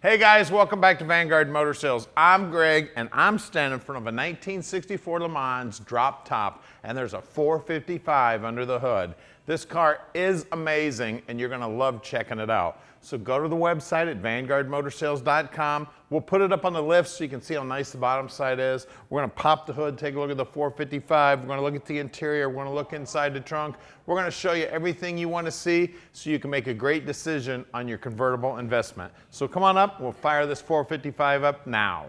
Hey guys, welcome back to Vanguard Motor Sales. I'm Greg and I'm standing in front of a 1964 Le Mans drop top and there's a 455 under the hood. This car is amazing and you're gonna love checking it out. So go to the website at vanguardmotorsales.com. We'll put it up on the lift so you can see how nice the bottom side is. We're gonna pop the hood, take a look at the 455. We're gonna look at the interior. We're gonna look inside the trunk. We're gonna show you everything you wanna see so you can make a great decision on your convertible investment. So come on up, we'll fire this 455 up now.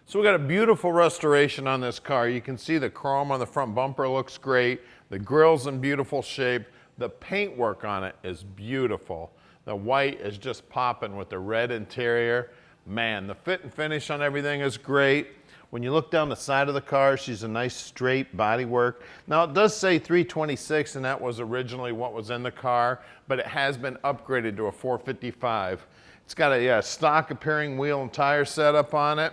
So we got a beautiful restoration on this car. You can see the chrome on the front bumper looks great. The grill's in beautiful shape. The paintwork on it is beautiful. The white is just popping with the red interior. Man, the fit and finish on everything is great. When you look down the side of the car, she's a nice straight bodywork. Now it does say 326 and that was originally what was in the car, but it has been upgraded to a 455. It's got a stock appearing wheel and tire setup on it.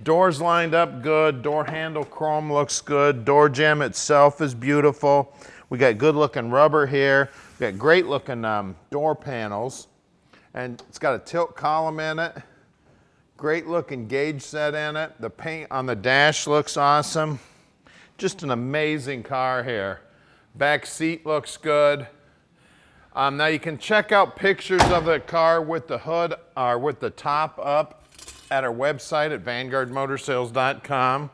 Doors lined up good, door handle chrome looks good, door jamb itself is beautiful. We got good looking rubber here, we got great looking door panels, and it's got a tilt column in it, great looking gauge set in it. The paint on the dash looks awesome. Just an amazing car here. Back seat looks good. Now you can check out pictures of the car with the hood or with the top up at our website at vanguardmotorsales.com.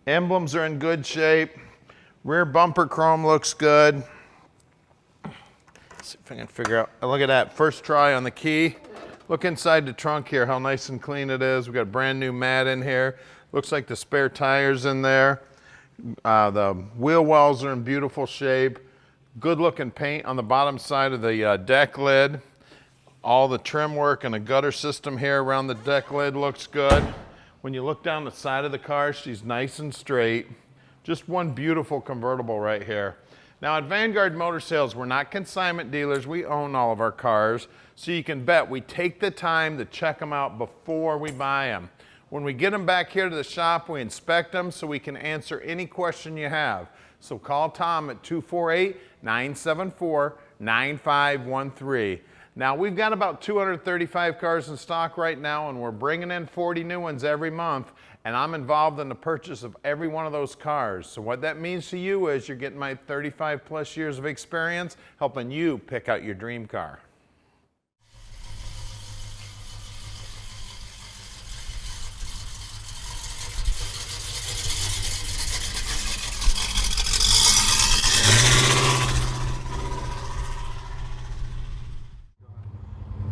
Emblems are in good shape. Rear bumper chrome looks good. Let's see if I can figure out, look at that, first try on the key. Look inside the trunk here, how nice and clean it is. We've got a brand new mat in here. Looks like the spare tires in there. The wheel wells are in beautiful shape. Good looking paint on the bottom side of the deck lid. All the trim work and the gutter system here around the deck lid looks good. When you look down the side of the car, she's nice and straight. Just one beautiful convertible right here. Now at Vanguard Motor Sales, we're not consignment dealers. We own all of our cars. So you can bet we take the time to check them out before we buy them. When we get them back here to the shop, we inspect them so we can answer any question you have. So call Tom at 248-974-9513. Now we've got about 235 cars in stock right now and we're bringing in 40 new ones every month and I'm involved in the purchase of every one of those cars. So what that means to you is you're getting my 35 plus years of experience helping you pick out your dream car.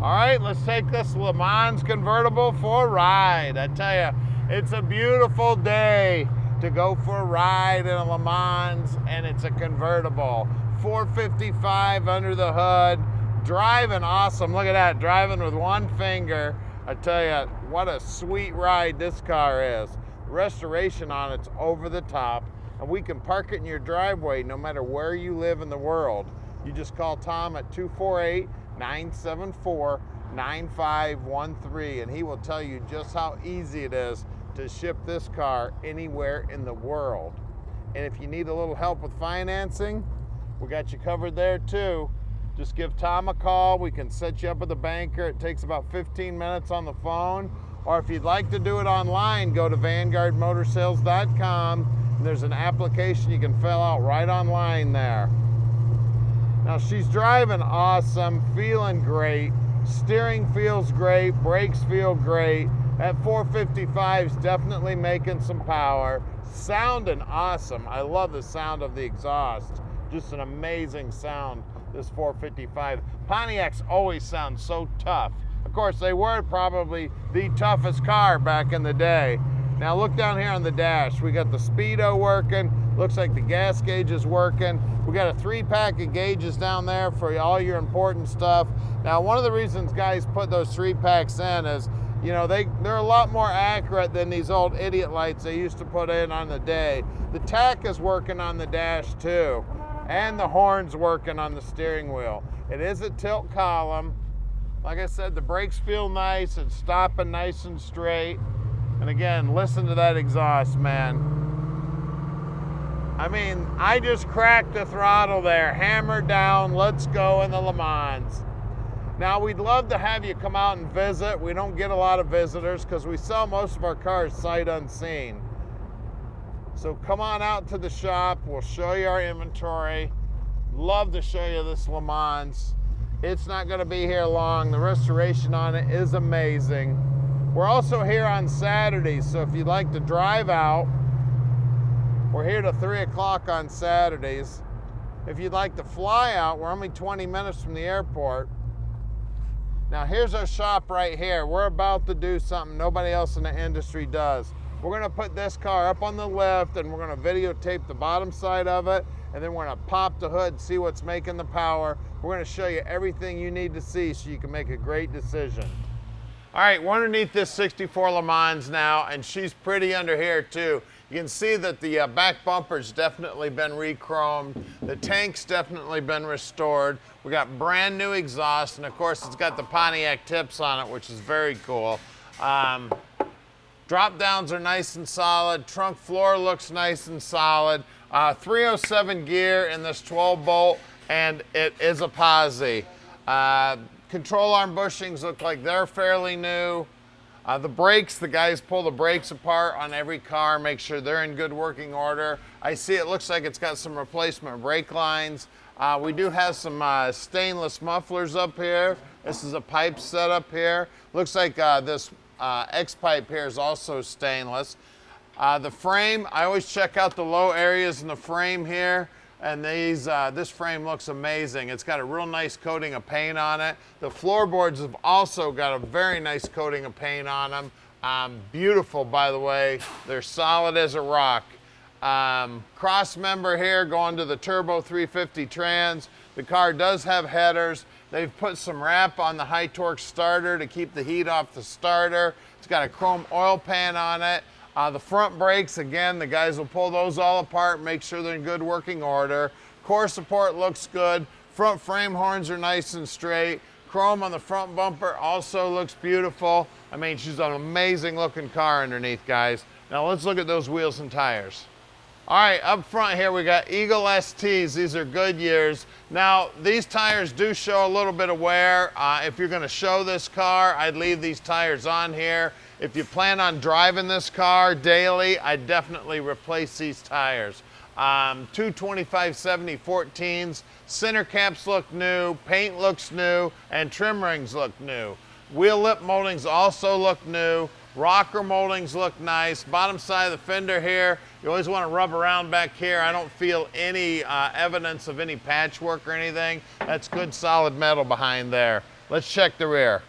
All right, let's take this Le Mans convertible for a ride. I tell you, it's a beautiful day to go for a ride in a Le Mans, and it's a convertible. 455 under the hood, driving awesome. Look at that, driving with one finger. I tell you, what a sweet ride this car is. The restoration on it's over the top, and we can park it in your driveway no matter where you live in the world. You just call Tom at 248-974-9513 and he will tell you just how easy it is to ship this car anywhere in the world. And if you need a little help with financing, we got you covered there too. Just give Tom a call. We can set you up with a banker. It takes about 15 minutes on the phone. Or if you'd like to do it online, go to vanguardmotorsales.com and there's an application you can fill out right online there. Now she's driving awesome, feeling great, steering feels great, brakes feel great. That 455 is definitely making some power, sounding awesome. I love the sound of the exhaust, just an amazing sound, this 455. Pontiacs always sound so tough. Of course, they were probably the toughest car back in the day. Now look down here on the dash. We got the speedo working. Looks like the gas gauge is working. We got a 3-pack of gauges down there for all your important stuff. Now, one of the reasons guys put those 3-packs in is, you know, they're a lot more accurate than these old idiot lights they used to put in on the day. The tack is working on the dash too, and the horn's working on the steering wheel. It is a tilt column. Like I said, the brakes feel nice. It's stopping nice and straight. And again, listen to that exhaust, man. I mean, I just cracked the throttle there. Hammer down, let's go in the Le Mans. Now, we'd love to have you come out and visit. We don't get a lot of visitors because we sell most of our cars sight unseen. So come on out to the shop. We'll show you our inventory. Love to show you this Le Mans. It's not going to be here long. The restoration on it is amazing. We're also here on Saturdays, so if you'd like to drive out, we're here till 3 o'clock on Saturdays. If you'd like to fly out, we're only 20 minutes from the airport. Now here's our shop right here. We're about to do something nobody else in the industry does. We're gonna put this car up on the lift and we're gonna videotape the bottom side of it, and then we're gonna pop the hood, see what's making the power. We're gonna show you everything you need to see so you can make a great decision. All right, we're underneath this 64 Le Mans now, and she's pretty under here too. You can see that the back bumper's definitely been re-chromed. The tank's definitely been restored. We got brand new exhaust, and of course it's got the Pontiac tips on it, which is very cool. Drop downs are nice and solid. Trunk floor looks nice and solid. 307 gear in this 12 bolt, and it is a posi. Control arm bushings look like they're fairly new. The brakes, the guys pull the brakes apart on every car, make sure they're in good working order. I see it looks like it's got some replacement brake lines. We do have some stainless mufflers up here. This is a pipe set up here. Looks like this X pipe here is also stainless. The frame, I always check out the low areas in the frame here. And this frame looks amazing. It's got a real nice coating of paint on it. The floorboards have also got a very nice coating of paint on them. Beautiful, by the way. They're solid as a rock. Cross member here going to the Turbo 350 trans. The car does have headers. They've put some wrap on the high torque starter to keep the heat off the starter. It's got a chrome oil pan on it. The front brakes, again, the guys will pull those all apart, make sure they're in good working order. Core support looks good. Front frame horns are nice and straight. Chrome on the front bumper also looks beautiful. I mean, she's an amazing looking car underneath, guys. Now let's look at those wheels and tires. All right, up front here we got Eagle STs. These are Goodyears. Now, these tires do show a little bit of wear. If you're gonna show this car, I'd leave these tires on here. If you plan on driving this car daily, I'd definitely replace these tires. 225/70 14s, center caps look new, paint looks new, and trim rings look new. Wheel lip moldings also look new. Rocker moldings look nice. Bottom side of the fender here, you always want to rub around back here. I don't feel any evidence of any patchwork or anything. That's good solid metal behind there. Let's check the rear.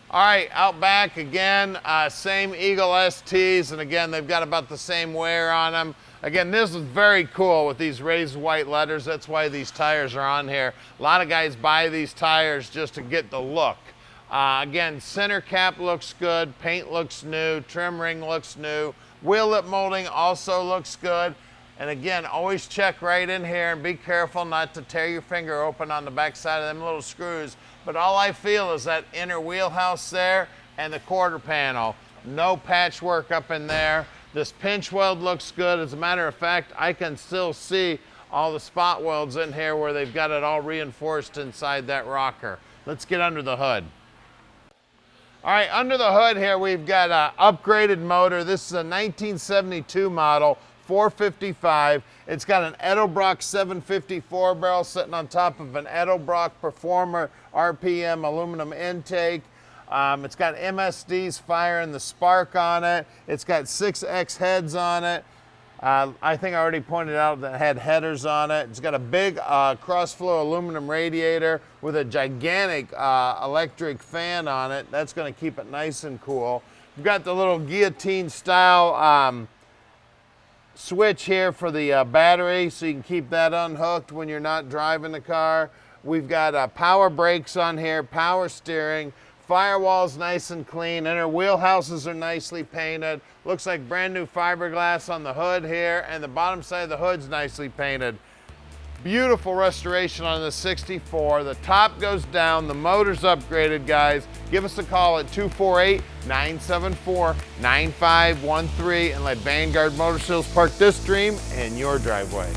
All right, out back again, same Eagle STs, and again, they've got about the same wear on them. Again, this is very cool with these raised white letters. That's why these tires are on here. A lot of guys buy these tires just to get the look. Again, center cap looks good, paint looks new, trim ring looks new, wheel lip molding also looks good. And again, always check right in here and be careful not to tear your finger open on the back side of them little screws. But all I feel is that inner wheelhouse there and the quarter panel. No patchwork up in there. This pinch weld looks good. As a matter of fact, I can still see all the spot welds in here where they've got it all reinforced inside that rocker. Let's get under the hood. All right, under the hood here, we've got an upgraded motor. This is a 1972 model, 455. It's got an Edelbrock 754 barrel sitting on top of an Edelbrock Performer RPM aluminum intake. It's got MSD's firing the spark on it. It's got 6X heads on it. I think I already pointed out that it had headers on it. It's got a big cross-flow aluminum radiator with a gigantic electric fan on it. That's going to keep it nice and cool. We've got the little guillotine style switch here for the battery, so you can keep that unhooked when you're not driving the car. We've got power brakes on here, power steering. Firewall's nice and clean, and our wheelhouses are nicely painted. Looks like brand new fiberglass on the hood here, and the bottom side of the hood's nicely painted. Beautiful restoration on the 64. The top goes down, the motor's upgraded, guys. Give us a call at 248-974-9513 and let Vanguard Motor Sales park this dream in your driveway.